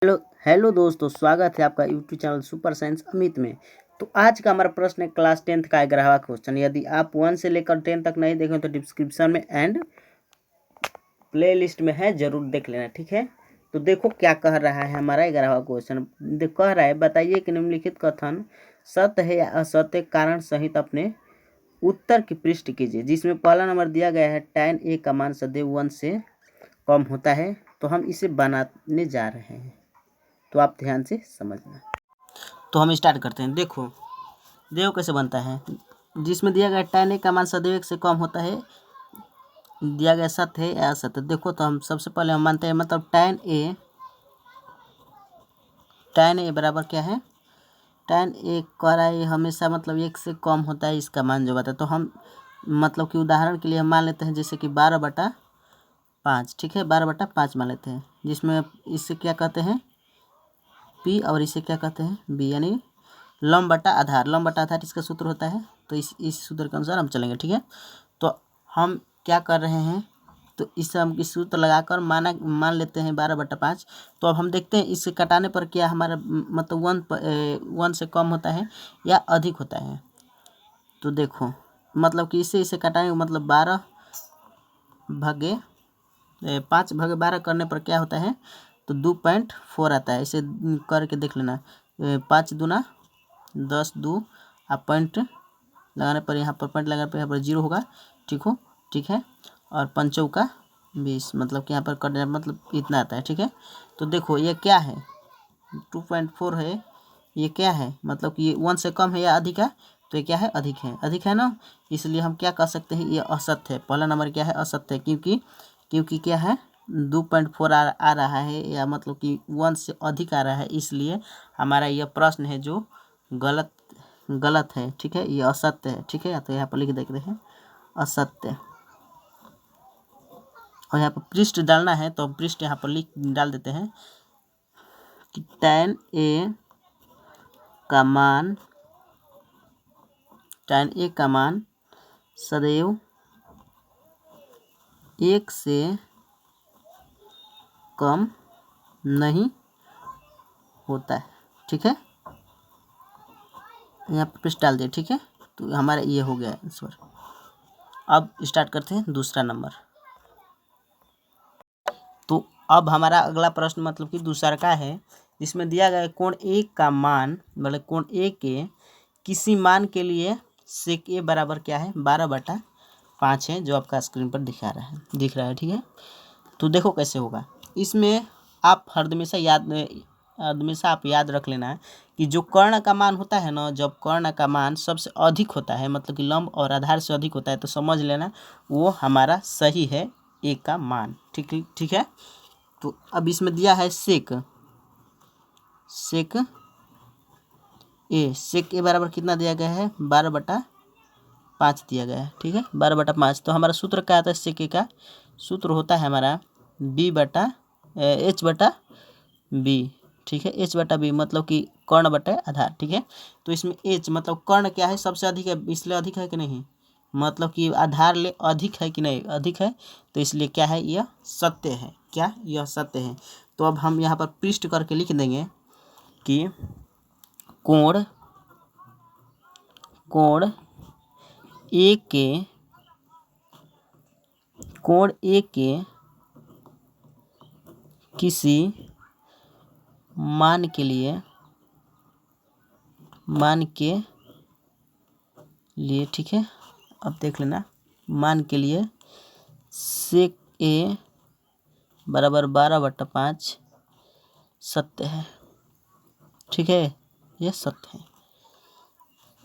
Hello hello दोस्तों, स्वागत है आपका YouTube channel super science Amit में। तो आज का हमारा प्रश्न है क्लास 10th का 11वां क्वेश्चन। यदि आप 1 से लेकर 10 तक नहीं देखें तो डिस्क्रिप्शन में एंड प्ले लिस्ट में है, जरूर देख लेना, ठीक है। तो देखो क्या कह रहा है हमारा 11वां क्वेश्चन। कह रहा है, बताइए कि निम्नलिखित कथन सत्य है या असत्य, कारण सहित अपने उत्तर की पृष्ठ कीजिए। जिसमें पहला नंबर दिया गया है tan a का मान सदैव 1 से कम होता है। तो हम इसे बनाने जा रहे हैं, तो आप ध्यान से समझना। तो हम स्टार्ट करते हैं। देखो कैसे बनता है। जिसमें दिया गया tan a का मान सदैव 1 से कम होता है, दिया गया सत्य है या असत्य। देखो तो हम सबसे पहले हम मानते हैं, मतलब tan a बराबर क्या है। tan a कह रहा है हमेशा मतलब 1 से कम होता है, इसका मान जो बता। तो हम मतलब कि उदाहरण के लिए हम मान लेते हैं, जैसे कि 12/5, ठीक है, 12/5 मान लेते हैं। जिसमें इससे क्या कहते हैं P, और इसे क्या कहते हैं B, यानी लंब बटा आधार। लंब बटा आधार इसका सूत्र होता है। तो इस सूत्र के अनुसार हम चलेंगे, ठीक है। तो हम क्या कर रहे हैं, तो इससे हम इस सूत्र लगाकर मान लेते हैं 12/5। तो अब हम देखते हैं इससे कटाने पर क्या हमारा मतलब 1 से कम होता है या अधिक होता है। तो देखो मतलब कि इसे कटाने मतलब 5/12 करने पर क्या होता है, तो 2.4 आता है। इसे करके देख लेना। 5 दूना 10, 2 आप पॉइंट लगाने पर यहाँ पर पॉइंट लगाने पर यहाँ पर 0 होगा, ठीक है। और 5 का 20, मतलब कि यहाँ पर कट मतलब इतना आता है, ठीक है। तो देखो ये क्या है, 2.4 है, ये क्या है, मतलब कि ये 1 से कम है या अधिक है। तो ये क्या है, अधिक है ना। इसलिए हम क्या कह सकते हैं, ये असत्य है। पहला नंबर क्या है, असत्य है, क्योंकि क्या है 2.4 आ रहा है, या मतलब कि 1 से अधिक आ रहा है। इसलिए हमारा यह प्रश्न है जो गलत है, ठीक है, ये असत्य है, ठीक है। तो यहाँ पर लिख देते हैं असत्य, और यहाँ पर पृष्ठ डालना है, तो हम पृष्ठ यहाँ पर डाल देते हैं कि tan a का मान सदैव 1 से कम नहीं होता है, ठीक है। यहाँ पर पृष्ठ डाल दिए, ठीक है। तो हमारा ये हो गया आंसर। अब स्टार्ट करते हैं दूसरा नंबर। तो अब हमारा अगला प्रश्न मतलब कि दूसरा का है, जिसमें दिया गया कोण A का मान, मतलब कोण A के किसी मान के लिए sec A बराबर क्या है, 12/5 है, जो आपका स्क्रीन पर दिख रहा है, ठीक है। तो देखो कैसे होगा। इसमें आप हमेशा आप याद रख लेना है कि जो कर्ण का मान होता है ना, जब कर्ण का मान सबसे अधिक होता है, मतलब कि लंब और आधार से अधिक होता है, तो समझ लेना वो हमारा सही है, ए का मान, ठीक है। तो अब इसमें दिया है सेक ए बराबर कितना दिया गया है, 12/5 दिया गया है, ठीक है, 12/5। तो हमारा सूत्र क्या आता है, सेक ए का सूत्र होता है हमारा H/B, ठीक है। H/B मतलब कि कर्ण बटा आधार, ठीक है। तो इसमें H मतलब कर्ण क्या है, सबसे अधिक है, इसलिए अधिक है कि नहीं, मतलब कि आधार ले अधिक है कि नहीं, अधिक है। तो इसलिए क्या है, यह सत्य है, क्या यह सत्य है। तो अब हम यहाँ पर पृष्ठ करके लिख देंगे कि कोण ए के किसी मान के लिए ठीक है। अब देख लेना, मान के लिए sec A बराबर 12/5 सत्य है, ठीक है, यह सत्य है।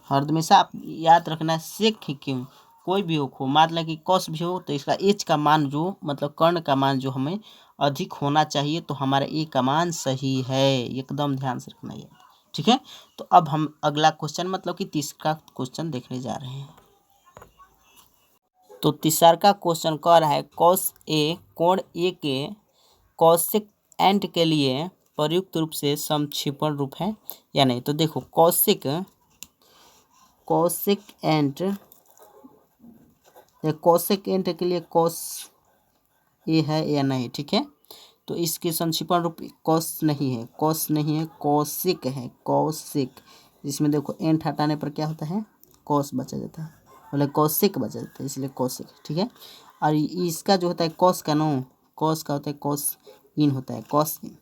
हर हमेशा आप याद रखना, सेक ही क्यों कोई भी हो, मान लो कि कॉस भी हो, तो इसका एच का मान जो मतलब कर्ण का मान जो हमें अधिक होना चाहिए, तो हमारा ए का मान सही है, एकदम ध्यान से रखना ये, ठीक है। तो अब हम अगला क्वेश्चन मतलब कि तीसरा क्वेश्चन देखने जा रहे हैं। तो तीसरा का क्वेश्चन कह रहा है कोण ए के कौशिक एंट के लिए प्रयुक्त रूप से संक्षेपण रूप है या नहीं। तो देखो कौशिक एंट के लिए कॉस ए है या नहीं, ठीक है। तो इसके संक्षिप्त रूप कौश नहीं है, कौश नहीं है, कौशिक है, कौशिक। इसमें देखो एंट हटाने पर क्या होता है, कौश बचा जाता है, बोले कौशिक बचा जाता है, इसलिए कौशिक, ठीक है। और इसका जो होता है कौश का नो, कौश का होता है कौश इन होता है, कौश इन,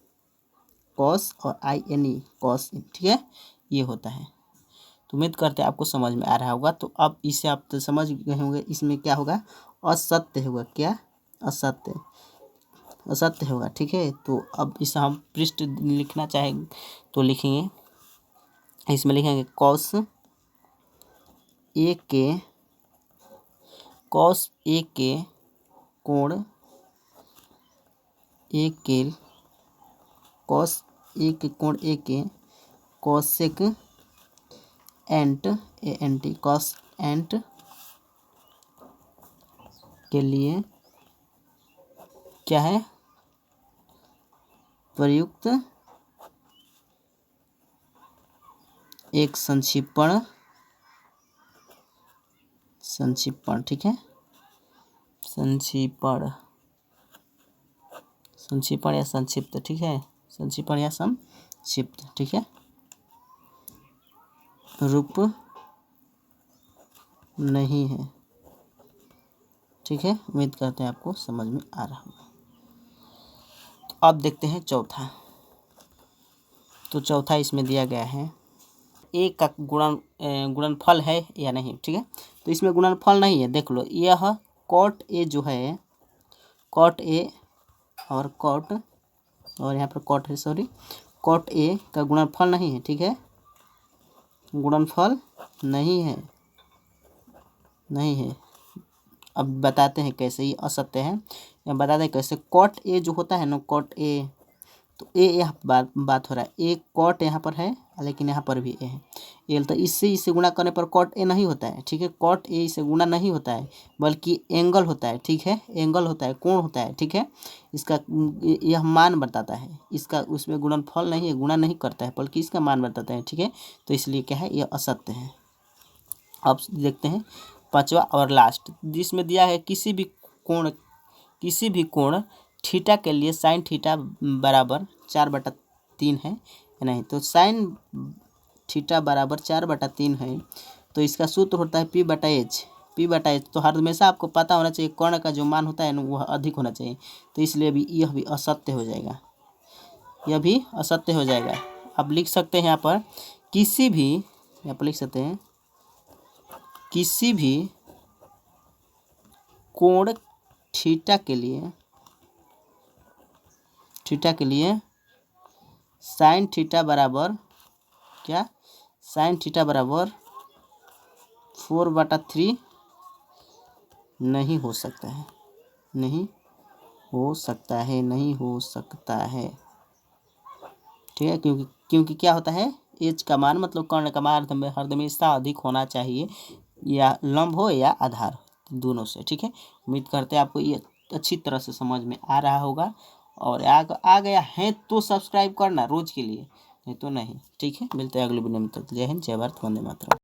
कौश और INE कौश इन, ठीक है, ये होता है। तो उम्मीद करते हैं आपको समझ में आ रहा होगा। तो अब इसे आप तो समझ गए होंगे, इसमें क्या होगा, असत्य होगा, क्या, असत्य, असत्य होगा, ठीक है। तो अब इसे हम पृष्ठ लिखना चाहेंगे तो लिखेंगे, इसमें लिखेंगे कौश ए के, कौश ए के कोण ए के, कौश ए के कोण ए के, कौशिक एंट ANT कौश एंट के लिए क्या है, प्रयुक्त एक संक्षिप्ण, संक्षिप्ण, ठीक है, संक्षिप्ण, संक्षिप्ण या संक्षिप्त, ठीक है, संक्षिप्ण या संक्षिप्त, ठीक है, रूप नहीं है, ठीक है। उम्मीद करते हैं आपको समझ में आ रहा होगा। तो अब देखते हैं चौथा। तो चौथा इसमें दिया गया है, एक का गुणनफल है या नहीं, ठीक है। तो इसमें गुणनफल नहीं है, देख लो, यह कॉट ए जो है, कॉट ए और कॉट, और यहाँ पर कॉट है, सॉरी, कॉट ए का गुणनफल नहीं है, ठीक है, गुणनफल नहीं है, नहीं है। अब बताते हैं कैसे, ये असत्य है, या बताते हैं कैसे। कॉट ए जो होता है ना, कॉट ए, तो ए यहाँ बात हो रहा है, ए कॉट यहाँ पर है, लेकिन यहाँ पर भी ए है, ए, तो इससे गुणा करने पर कॉट ए नहीं होता है, ठीक है, कॉट ए इससे गुणा नहीं होता है, बल्कि एंगल होता है, ठीक है, एंगल होता है, कोण होता है, ठीक है। इसका यह मान बताता है, इसका उसमें गुणनफल नहीं है, गुणा नहीं करता है, बल्कि इसका मान बताता है, ठीक है। तो इसलिए क्या है, यह असत्य है। अब देखते हैं पांचवा और लास्ट, जिसमें दिया है किसी भी कोण थीटा के लिए साइन थीटा बराबर 4/3 है या नहीं। तो साइन थीटा बराबर 4/3 है, तो इसका सूत्र होता है P/H, P/H। तो हर हमेशा आपको पता होना चाहिए कोण का जो मान होता है ना, वह अधिक होना चाहिए। तो इसलिए भी यह भी असत्य हो जाएगा, यह भी असत्य हो जाएगा। अब लिख सकते हैं यहाँ पर किसी भी, यहाँ पर लिख सकते हैं किसी भी कोण थीटा के लिए साइन थीटा बराबर क्या, साइन थीटा बराबर 4/3 नहीं हो सकता है, नहीं हो सकता है, नहीं हो सकता है, ठीक है। क्योंकि क्या होता है, एच का मान मतलब कर्ण का मान हमेशा अधिक होना चाहिए, या लंब हो या आधार, दोनों से, ठीक है। उम्मीद करते हैं आपको ये अच्छी तरह से समझ में आ रहा होगा, और आ गया है तो सब्सक्राइब करना रोज के लिए, नहीं तो नहीं, ठीक है। मिलते हैं अगले वीडियो में, तक जय हिंद, जय भारत, वंदे मातरम।